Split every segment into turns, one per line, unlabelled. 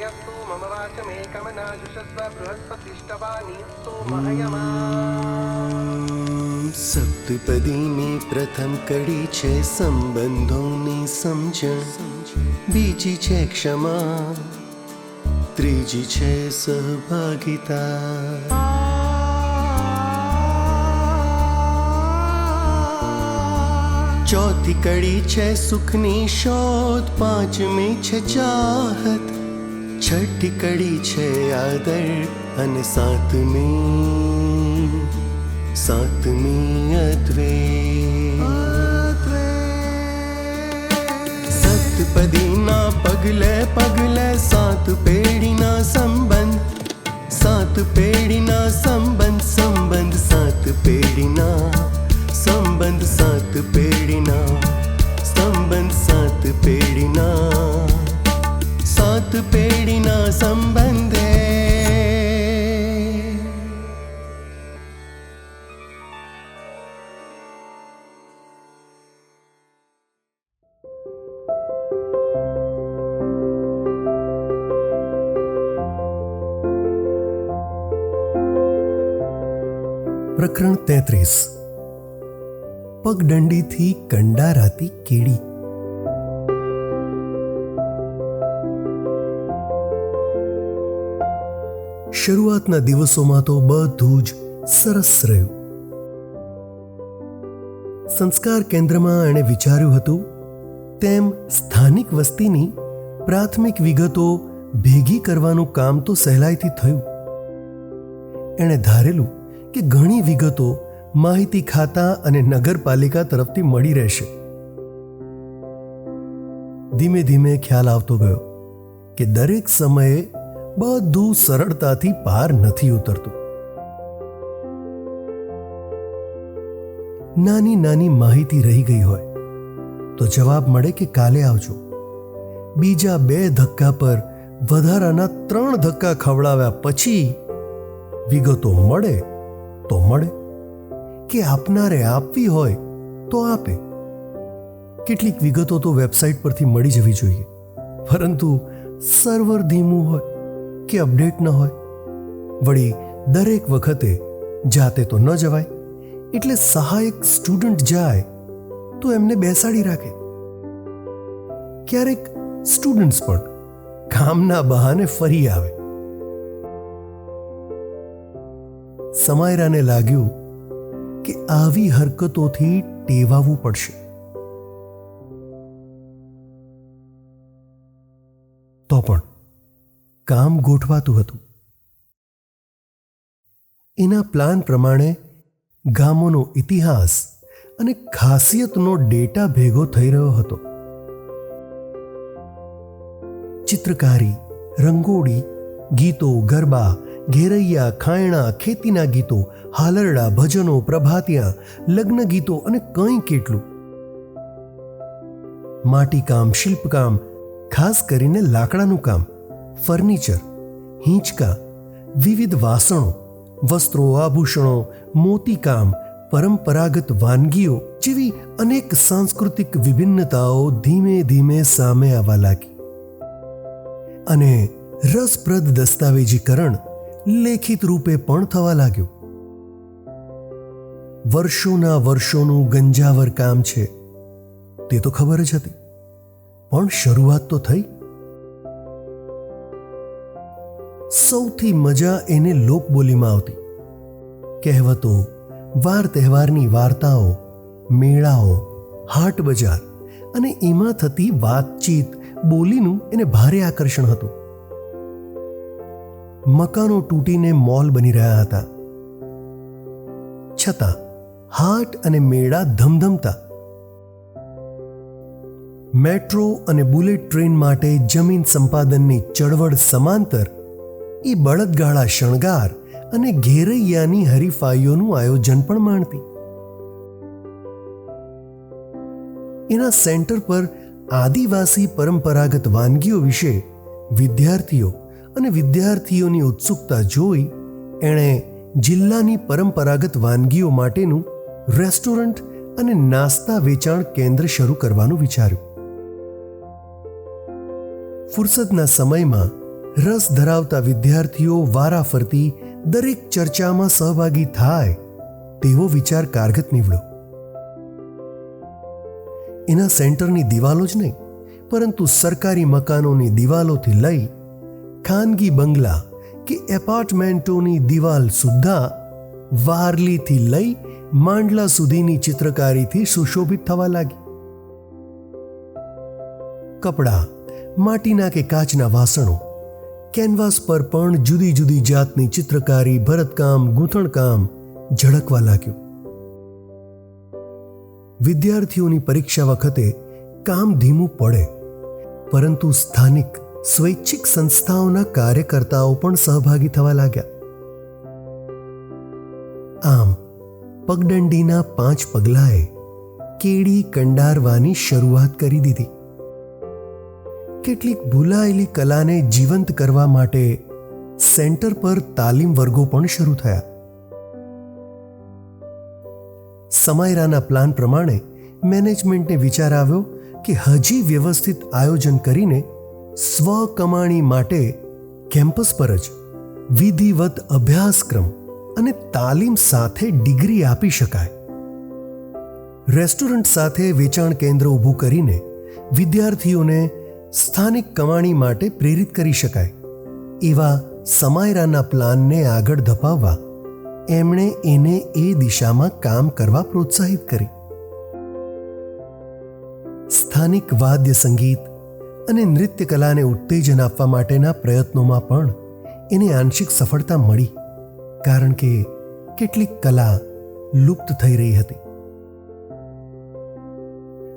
यस्तु मम वाचमेकमनाजुषस्व बृहस्पतिष्ठवानिस्तु महयमा।
સપ્તપદીની પ્રથમ કડી છે સંબંધોની સમજણ, બીજી છે ક્ષમા, ત્રીજી છે સહભાગિતા. ચોથી કડી છે સુખની શોધ, પાંચમી છે ચાહત, છઠ્ઠી કડી છે આદર અને સાતમી અદ્વૈત. સપ્તપદીના પગલે પગલે સાત પેઢીના સંબંધ, સાત પેઢીના સંબંધ, સંબંધ સાત પેઢીના સંબંધ, સાત પેઢીના સંબંધ, સાત પેઢીના સાત પેઢીના સંબંધે. પ્રકરણ 33. પગદંડીથી કંડારાતી કેડી. શરૂઆતના દિવસોમાં તો બધું જ સરસ રહ્યું. સંસ્કાર કેન્દ્રમાં એણે વિચાર્યું હતું તેમ સ્થાનિક વસ્તીની પ્રાથમિક વિગતો ભેગી કરવાનું કામ તો સહેલાઈથી થયું. એણે ધારેલું કે ઘણી વિગતો માહિતી ખાતા અને નગરપાલિકા તરફથી મળી રહેશે. ધીમે ધીમે ખ્યાલ આવતો ગયો કે દરેક સમયે બધું સરળતાથી પાર નથી ઉતરતું. નાની નાની માહિતી રહી ગઈ હોય તો જવાબ મળે કે કાલે આવજો. બીજા 2 ધક્કા પર વધારાના 3 ધક્કા ખવડાવ્યા પછી વિગતો મળે તો મળે, કે આપનારે આપવી હોય તો આપે. કેટલીક વિગતો તો વેબસાઇટ પરથી મળી જવી જોઈએ, પરંતુ સર્વર ધીમું હોય કે અપડેટ ન હોય. વળી દરેક વખતે જાતે તો ન જવાય, એટલે સહાયક સ્ટુડન્ટ જાય તો એમને બેસાડી રાખે. ક્યારેક સ્ટુડન્ટ્સ પણ કામના બહાને ફરી આવે. સમાયરાને લાગ્યું કે આવી હરકતોથી ટેવાવું પડશે. તો પણ કામ ગોઠવાતું હતું. એના પ્લાન પ્રમાણે ગામોનો ઇતિહાસ અને ખાસિયતનો ડેટા ભેગો થઈ રહ્યો હતો. ચિત્રકારી, રંગોળી, ગીતો, ગરબા, ઘેરૈયા, ખાયણા, ખેતીના ગીતો, હાલરડા, ભજનો, પ્રભાતિયા, લગ્ન ગીતો અને કંઈ કેટલું. માટીકામ, શિલ્પકામ, ખાસ કરીને લાકડાનું કામ, ફર્નિચર, હિંચકા, વિવિધ વાસણો, વસ્ત્રો, આભૂષણો, મોતીકામ, પરંપરાગત વાનગીઓ જેવી અનેક સાંસ્કૃતિક વિભિન્નતાઓ ધીમે ધીમે સામે આવવા લાગી. અને રસપ્રદ દસ્તાવેજીકરણ લેખિત રૂપે પણ થવા લાગ્યું. વર્ષોના વર્ષોનું ગંજાવર કામ છે તે તો ખબર જ હતી, પણ શરૂઆત તો થઈ. સૌથી મજા એને લોકબોલીમાં આવતી. કહેવતો, વાર તહેવારની વાર્તાઓ, મેળાઓ, હાટ બજાર અને એમાં થતી વાતચીત, બોલીનું એને ભારે આકર્ષણ હતું. મકાનો તૂટીને મોલ બની રહ્યા હતા, છતાં હાટ અને મેળા ધમધમતા. મેટ્રો અને બુલેટ ટ્રેન માટે જમીન સંપાદનની ચળવળ સમાંતર એ બળદગાડા શણગાર અને ઘેરૈયાની હરીફાઈઓનું આયોજન પણ માણતી. એના સેન્ટર પર આદિવાસી પરંપરાગત વાનગીઓ વિશે વિદ્યાર્થીઓ અને વિદ્યાર્થીઓની ઉત્સુકતા જોઈ એણે જિલ્લાની પરંપરાગત વાનગીઓ માટેનું રેસ્ટોરન્ટ અને નાસ્તા વેચાણ કેન્દ્ર શરૂ કરવાનું વિચાર્યું. ફુરસદના સમયમાં રસ ધરાવતા વિદ્યાર્થીઓ વારાફરતી દરેક ચર્ચામાં સહભાગી થાય તેવો વિચાર કારગત નીવડ્યો. એના સેન્ટરની દિવાલો જ નહીં, પરંતુ સરકારી મકાનોની દિવાલોથી લઈ ખાનગી બંગલા કે એપાર્ટમેન્ટોની દિવાલ સુદ્ધા વારલીથી લઈ માંડલા સુધીની ચિત્રકારીથી સુશોભિત થવા લાગી. કપડાં, માટીના કે કાચના વાસણો, કેનવાસ પર પણ જુદી જુદી જાતની ચિત્રકારી, ભરતકામ, ગૂંથણકામ ઝળકવા લાગ્યું. વિદ્યાર્થીઓની પરીક્ષા વખતે કામ ધીમું પડે, પરંતુ સ્થાનિક સ્વૈચ્છિક સંસ્થાઓના કાર્યકર્તાઓ પણ સહભાગી થવા લાગ્યા. આમ પગદંડીના 5 પગલાએ કેડી કંડારવાની શરૂઆત કરી દીધી. કેટલીક ભૂલાયેલી કલાને જીવંત કરવા માટે સેન્ટર પર તાલીમ વર્ગો પણ શરૂ થયા. સમાયરાના પ્લાન પ્રમાણે મેનેજમેન્ટને વિચાર આવ્યો કે હજી વ્યવસ્થિત આયોજન કરીને સ્વ કમાણી માટે કેમ્પસ પર જ વિધિવત અભ્યાસક્રમ અને તાલીમ સાથે ડિગ્રી આપી શકાય. રેસ્ટોરન્ટ સાથે વેચાણ કેન્દ્ર ઊભું કરીને વિદ્યાર્થીઓને સ્થાનિક કમાણી માટે પ્રેરિત કરી શકાય. એવા સમાયરાના પ્લાનને આગળ ધપાવવા એમણે એને એ દિશામાં કામ કરવા પ્રોત્સાહિત કરી. સ્થાનિક વાદ્ય સંગીત અને નૃત્ય કલાને ઉત્તેજન આપવા માટેના પ્રયત્નોમાં પણ એને આંશિક સફળતા મળી, કારણ કે કેટલીક કલા લુપ્ત થઈ રહી હતી.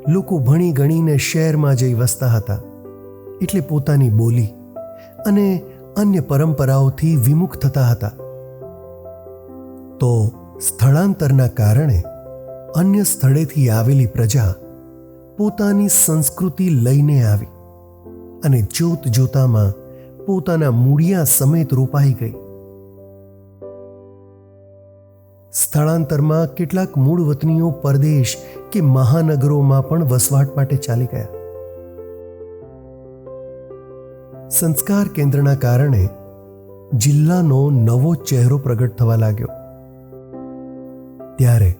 લોકો ભણી ગણીને શહેરમાં જઈ વસતા હતા, એટલે પોતાની બોલી અને અન્ય પરંપરાઓથી વિમુખ થતા હતા. તો સ્થળાંતરના કારણે અન્ય સ્થળેથી આવેલી પ્રજા પોતાની સંસ્કૃતિ લઈને આવી અને જોત જોતામાં પોતાના મૂળિયા સમેત રોપાઈ ગઈ. સ્થળાંતરમાં કેટલાક મૂળ વતનીઓ પરદેશ કે મહાનગરોમાં પણ વસવાટ માટે ચાલી ગયા. સંસ્કાર કેન્દ્રના કારણે જિલ્લાનો નવો ચહેરો પ્રગટ થવા લાગ્યો. ત્યારે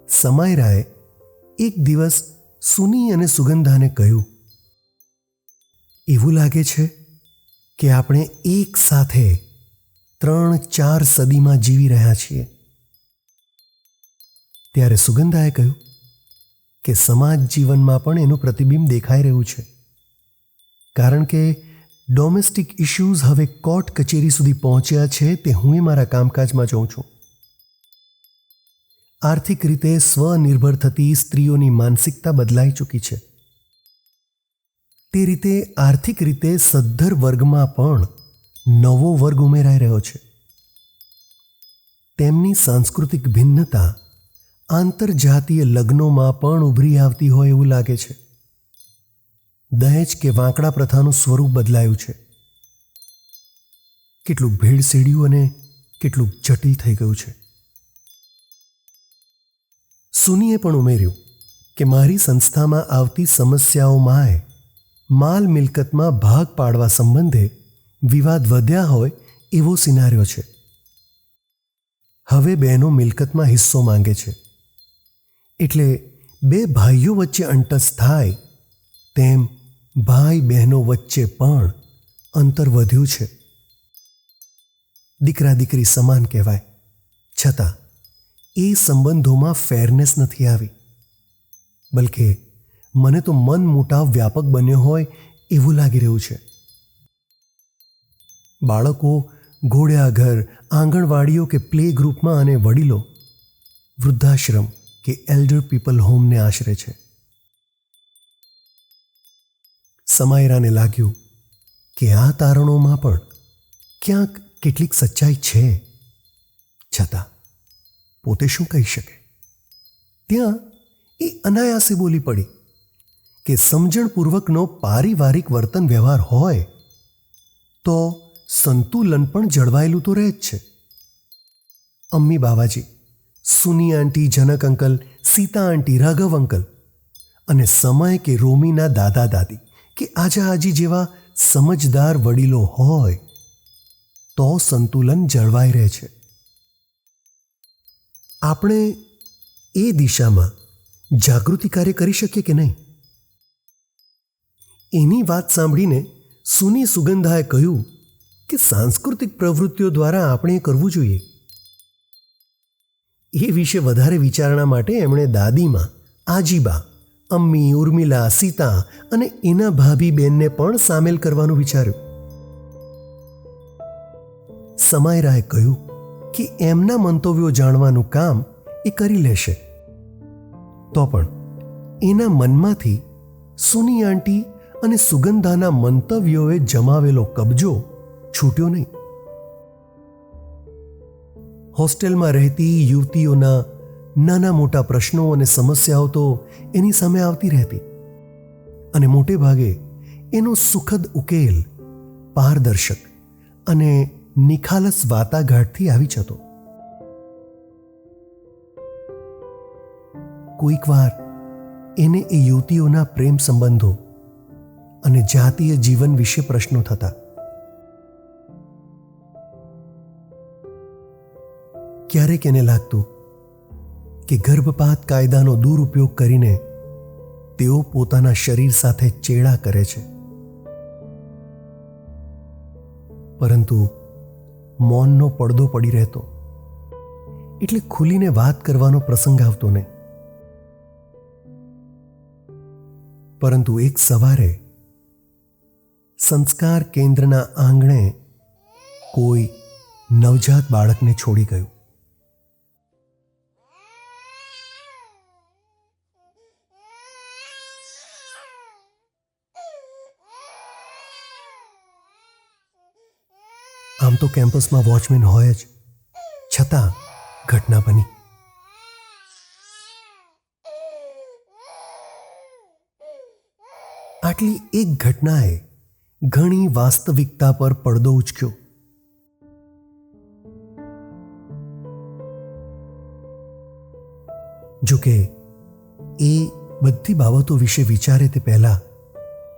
સમાયરાએ એક દિવસ સુની અને સુગંધાને કહ્યું, એવું લાગે છે કે આપણે એક સાથે 3-4 સદીમાં જીવી રહ્યા છીએ. ત્યારે સુગંધાએ કહ્યું કે સમાજ જીવનમાં પણ એનું પ્રતિબિંબ દેખાઈ રહ્યું છે, કારણ કે ડોમેસ્ટિક ઇશ્યુઝ હવે કોર્ટ કચેરી સુધી પહોંચ્યા છે તે હું મારા કામકાજમાં જોઉં છું. આર્થિક રીતે સ્વનિર્ભર થતી સ્ત્રીઓની માનસિકતા બદલાઈ ચૂકી છે. તે રીતે આર્થિક રીતે સદ્ધર વર્ગમાં પણ નવો વર્ગ ઉમેરાઈ રહ્યો છે. તેમની સાંસ્કૃતિક ભિન્નતા આંતરજાતીય લગ્નોમાં પણ ઉભરી આવતી હોય એવું લાગે છે. દહેજ કે વાંકડા પ્રથાનું સ્વરૂપ બદલાયું છે. કેટલું ભેળસેળ્યું અને કેટલું જટિલ થઈ ગયું છે. સુનીએ પણ ઉમેર્યું કે મારી સંસ્થામાં આવતી સમસ્યાઓમાંય માલ મિલકતમાં ભાગ પાડવા સંબંધે વિવાદ વધ્યા હોય એવો સિનારિયો છે. હવે બહેનો મિલકતમાં હિસ્સો માંગે છે, એટલે 2 ભાઈઓ વચ્ચે અંટસ થાય તેમ ભાઈ બહેનો વચ્ચે પણ અંતર વધ્યું છે. દીકરા દીકરી સમાન કહેવાય, છતાં એ સંબંધોમાં ફેરનેસ નથી આવી, બલકે મને તો મન મુટાવ વ્યાપક બન્યો હોય એવું લાગી રહ્યું છે. બાળકો ઘોડિયાઘર, આંગણવાડીઓ કે પ્લે ગ્રુપમાં અને વડીલો વૃદ્ધાશ્રમ કે એલ્ડર પીપલ હોમને આશરે છે. સમાયરાને લાગ્યું કે આ તારણોમાં પણ ક્યાંક કેટલીક સચ્ચાઈ છે, છતાં પોતે શું કહી શકે? ત્યાં એ અનાયાસે બોલી પડી કે સમજણપૂર્વકનો પારિવારિક વર્તન વ્યવહાર હોય તો સંતુલન પણ જળવાયેલું તો રહે જ છે. અમ્મી બાવાજી, સુની આંટી, જનક અંકલ, સીતા આંટી, રાઘવ અંકલ અને સમય કે રોમીના દાદા દાદી કે આજા આજી જેવા સમજદાર વડીલો હોય તો સંતુલન જળવાઈ રહે છે. આપણે એ દિશામાં જાગૃતિ કાર્ય કરી શકીએ કે નહીં? એની વાત સાંભળીને સુની સુગંધાએ કહ્યું કે સાંસ્કૃતિક પ્રવૃત્તિઓ દ્વારા આપણે એ કરવું જોઈએ. એ વિશે વધારે વિચારણા માટે એમણે દાદીમાં, આજીબા, અમ્મી, ઉર્મિલા, સીતા અને એના ભાભી બેનને પણ સામેલ કરવાનું વિચાર્યું. સમાયરાએ કહ્યું કે એમના મંતવ્યો જાણવાનું કામ એ કરી લેશે. તો પણ એના મનમાંથી સુની આંટી અને સુગંધાના મંતવ્યોએ જમાવેલો કબજો છૂટ્યો નહીં. હોસ્ટેલમાં રહેતી યુવતીઓના નાના મોટા પ્રશ્નો અને સમસ્યાઓ તો એની સામે આવતી રહેતી અને મોટે ભાગે એનો સુખદ ઉકેલ પારદર્શક અને નિખાલસ વાટાઘાટથી આવી જતો. કોઈક વાર એને એ યુવતીઓના પ્રેમ સંબંધો અને જાતીય જીવન વિશે પ્રશ્નો થતા. ક્યારેક એને લાગતું કે ગર્ભપાત કાયદાનો દુરુપયોગ કરીને તેઓ પોતાના શરીર સાથે ચેડા કરે છે. પરંતુ મૌનનો પડદો પડી રહેતો એટલે ખુલીને વાત કરવાનો પ્રસંગ આવતો નહીં. પરંતુ એક સવારે સંસ્કાર કેન્દ્રના આંગણે કોઈ નવજાત બાળકને છોડી ગયું. આમ તો કેમ્પસમાં વોચમેન હોય જ, છતાં ઘટના બની. આટલી એક ઘટનાએ ઘણી વાસ્તવિકતા પર પડદો ઉચક્યો. જોકે એ બધી બાબતો વિશે વિચારે તે પહેલા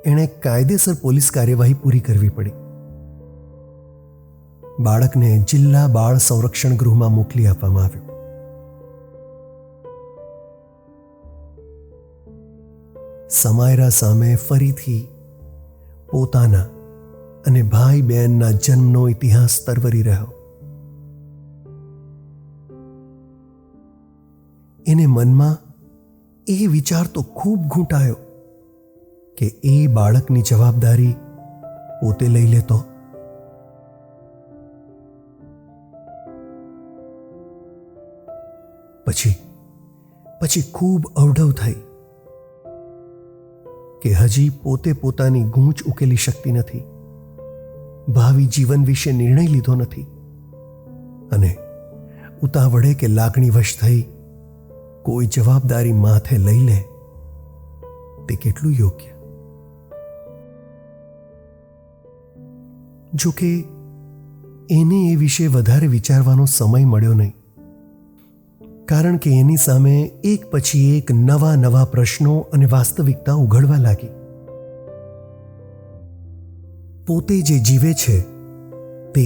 એણે કાયદેસર પોલીસ કાર્યવાહી પૂરી કરવી પડી. બાળકને જિલ્લા બાળ સંરક્ષણ ગૃહમાં મોકલી આપવામાં આવ્યું. સમાયરા સામે ફરીથી પોતાના અને ભાઈ બહેનના જન્મનો ઇતિહાસ તરવરી રહ્યો. એને મનમાં એ વિચાર તો ખૂબ ઘૂંટાયો કે એ બાળકની જવાબદારી પોતે લઈ લેતો. પછી ખૂબ અવઢવ થઈ કે હજી પોતે પોતાની ગૂંચ ઉકેલી શકતી નથી, ભાવિ જીવન વિશે નિર્ણય લીધો નથી અને ઉતાવળે કે લાગણીવશ થઈ કોઈ જવાબદારી માથે લઈ લે તે કેટલું યોગ્ય? જોકે એને એ વિશે વધારે વિચારવાનો સમય મળ્યો નહીં, કારણ કે એની સામે એક પછી એક નવા પ્રશ્નો અને વાસ્તવિકતા ઉઘડવા લાગી. પોતે જે જીવે છે તે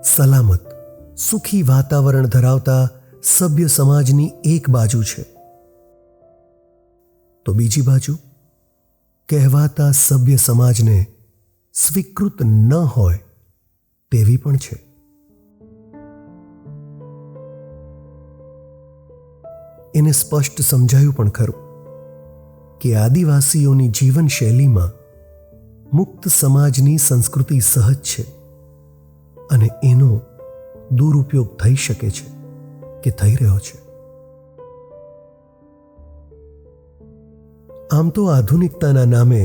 સલામત, સુખી વાતાવરણ ધરાવતા સભ્ય સમાજની એક બાજુ છે, તો બીજી બાજુ કહેવાતા સભ્ય સમાજને સ્વીકૃત ન હોય તેવી પણ છે. એને સ્પષ્ટ સમજાયું પણ ખરું કે આદિવાસીઓની જીવનશૈલીમાં મુક્ત સમાજની સંસ્કૃતિ સહજ છે અને એનો દુરુપયોગ થઈ શકે છે કે થઈ રહ્યો છે. આમ તો આધુનિકતાના નામે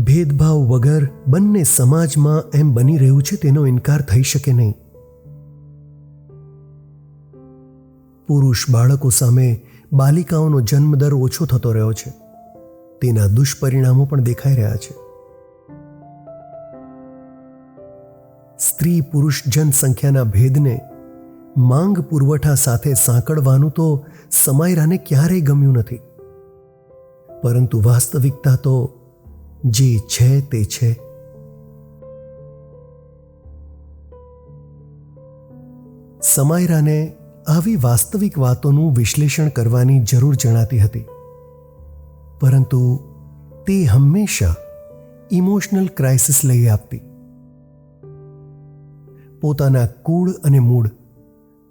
ભેદભાવ વગર બંને સમાજમાં એમ બની રહ્યું છે તેનો ઇનકાર થઈ શકે નહીં. પુરુષ બાળકો સામે બાલિકાઓનો જન્મદર ઓછો થતો રહ્યો છે, તેના દુષ્પરિણામો પણ દેખાઈ રહ્યા છે. સ્ત્રી પુરુષ જનસંખ્યાના ભેદને માંગ પુરવઠા સાથે સાંકળવાનું તો સમાયરાને ક્યારેય ગમ્યું નથી. પરંતુ વાસ્તવિકતા તો જે છે તે છે સમાયરાને આવી વાસ્તવિક વાતોનું વિશ્લેષણ કરવાની જરૂર જણાતી હતી, પરંતુ તે હંમેશા ઇમોશનલ ક્રાઇસિસ લઈ આપતી. પોતાના કુળ અને મૂળ,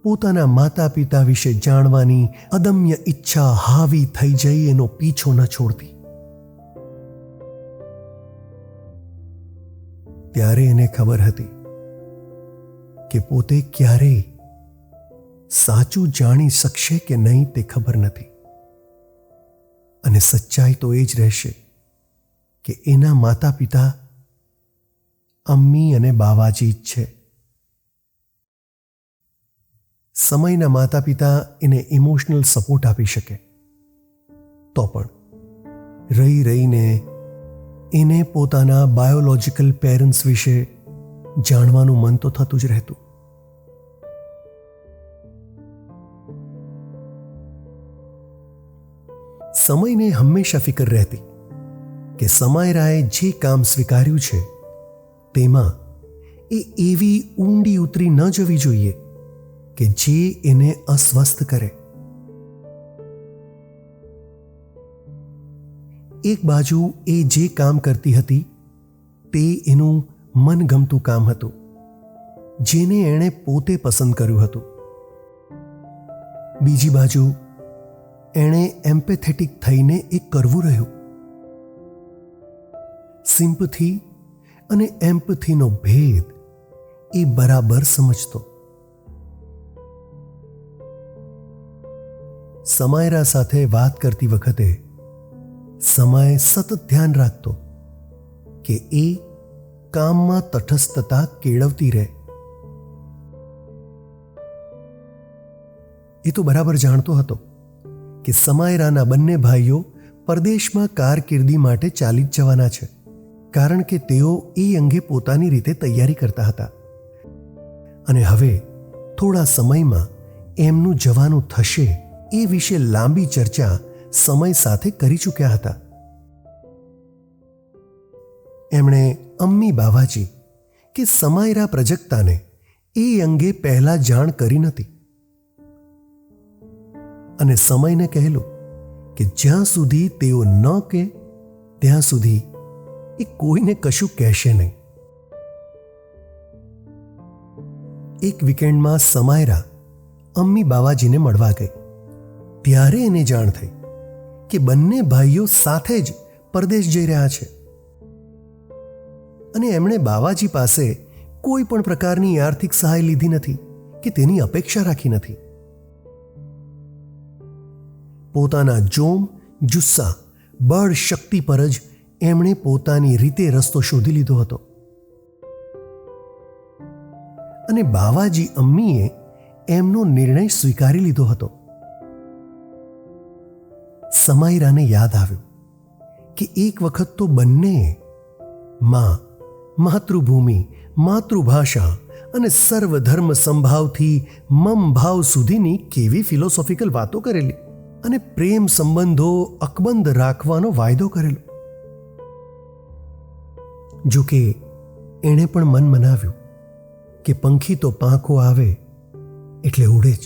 પોતાના માતા પિતા વિશે જાણવાની અદમ્ય ઈચ્છા હાવી થઈ જઈ એનો પીછો ન છોડતી. ત્યારે એને ખબર હતી કે પોતે ક્યારેય સાચું જાણી શકશે કે નહીં તે ખબર નથી, અને સચ્ચાઈ તો એ જ રહેશે કે એના માતા પિતા અમ્મી અને બાવાજી જ છે. સમયના માતા પિતા એને ઇમોશનલ સપોર્ટ આપી શકે, તો પણ રહી રહીને એને પોતાના બાયોલોજિકલ પેરેન્ટ્સ વિશે જાણવાનું મન તો થતું જ રહેતું. સમયને હંમેશા ફિકર રહેતી કે સમાયરાએ જે કામ સ્વીકાર્યું છે તેમાં એ એવી ઊંડી ઉતરી ન જવી જોઈએ કે જે એને અસ્વસ્થ કરે. એક બાજુ એ જે કામ કરતી હતી તે એનું મનગમતું કામ હતું, જેને એણે પોતે પસંદ કર્યું હતું. બીજી બાજુ એણે એમ્પેથેટિક થઈને એ કરવું રહ્યું. સિમ્પથી અને એમ્પથીનો ભેદ એ બરાબર સમજતો. સમાયરા સાથે વાત કરતી વખતે સમય સતત ધ્યાન રાખતો કે એ કામમાં તટસ્થતા કેળવતી રહે. એ તો બરાબર જાણતો હતો કે સમાયરાના બંને ભાઈઓ પરદેશમાં કારકિર્દી માટે ચાલી જ જવાના છે, કારણ કે તેઓ એ અંગે પોતાની રીતે તૈયારી કરતા હતા, અને હવે થોડા સમયમાં એમનું જવાનું થશે એ વિશે લાંબી ચર્ચા સમય સાથે કરી ચૂક્યા હતા. એમણે અમ્મી બાવાજી કે સમાયરા પ્રજક્તાને એ અંગે પહેલા જાણ કરી નથી, અને સમયને કહેલું કે જ્યાં સુધી તેઓ ન કહે ત્યાં સુધી એ કોઈને કશું કહેશે નહીં. એક વીકેન્ડમાં સમાયરા અમ્મી બાવાજીને મળવા ગઈ. ત્યારે એને જાણ થઈ કે બંને ભાઈઓ સાથે જ પરદેશ જઈ રહ્યા છે, અને એમણે બાવાજી પાસે કોઈ પણ પ્રકારની આર્થિક સહાય લીધી નથી કે તેની અપેક્ષા રાખી નથી. પોતાના જોમ, જુસ્સા, બળ, શક્તિ પર જ એમણે પોતાની રીતે રસ્તો શોધી લીધો હતો, અને બાવાજી અમ્મીએ એમનો નિર્ણય સ્વીકારી લીધો હતો. સમાયરાને યાદ આવ્યું કે એક વખત તો બંનેએ માતૃભૂમિ, માતૃભાષા અને સર્વધર્મ સંભાવથી મમ ભાવ સુધીની કેવી ફિલોસોફિકલ વાતો કરેલી, અને પ્રેમ સંબંધો અકબંધ રાખવાનો વાયદો કરેલો. જોકે એણે પણ મન મનાવ્યું કે પંખી તો પાંખો આવે એટલે ઉડે જ.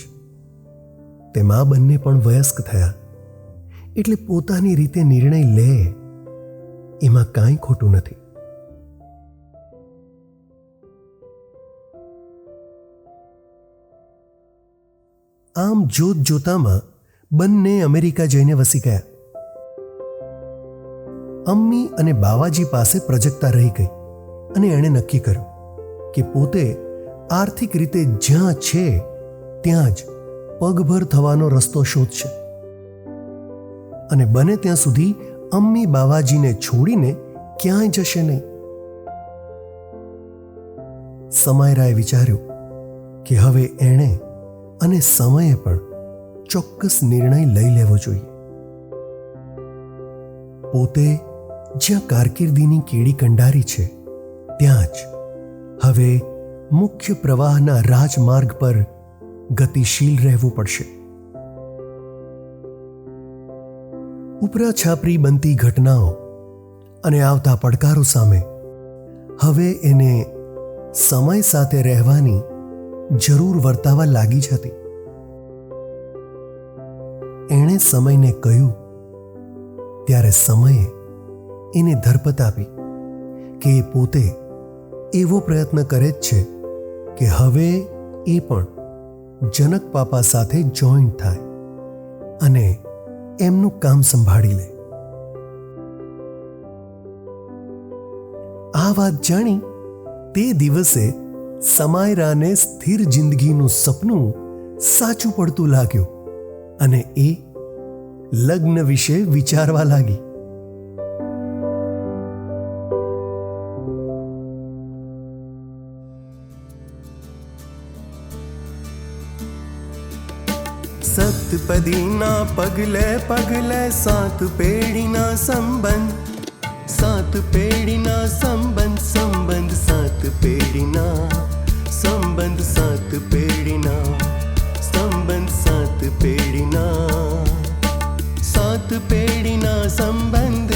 તેમાં બંને પણ વયસ્ક થયા, એટલે પોતાની રીતે નિર્ણય લે એમાં કાંઈ ખોટું નથી. આમ જોત જોતામાં બંને અમેરિકા જઈને વસી ગયા. અમ્મી અને બાવાજી પાસે પ્રજક્તા રહી ગઈ, અને એણે નક્કી કર્યું કે પોતે આર્થિક રીતે જ્યાં છે ત્યાં જ પગભર થવાનો રસ્તો શોધશે, અને બને ત્યાં સુધી અમ્મી બાવાજીને છોડીને ક્યાંય જશે નહીં. સમાયરાએ વિચાર્યું કે હવે એણે અને સમયે પણ ચોક્કસ નિર્ણય લઈ લેવો જોઈએ. પોતે જ્યાં કારકિર્દીની કેડી કંડારી છે ત્યાં જ હવે મુખ્ય પ્રવાહના રાજમાર્ગ પર ગતિશીલ રહેવું પડશે. ઉપરા છાપરી બનતી ઘટનાઓ અને આવતા પડકારો સામે હવે એને સમય સાથે રહેવાની જરૂર વર્તાવા લાગી જ હતી. એણે સમયને કહ્યું ત્યારે સમયે એને ધરપત આપી કે એ પોતે એવો પ્રયત્ન કરે જ છે કે હવે એ પણ જનક પાપા સાથે જોઈન્ટ થાય અને એમનું કામ સંભાળી લે. આ વાત જાણી તે દિવસે સમાયરાને સ્થિર જિંદગીનું સપનું સાચું પડતું લાગ્યું અને એ લગ્ન વિશે વિચારવા લાગી. સતપદીના પગલે પગલે સાત પેઢીના સંબંધ, સાત પેઢીના સંબંધ, સંબંધ સાત પેઢીના સંબંધ, સાત પેઢીના સંબંધ, સાત પેઢીના, સાત પેઢીના સંબંધ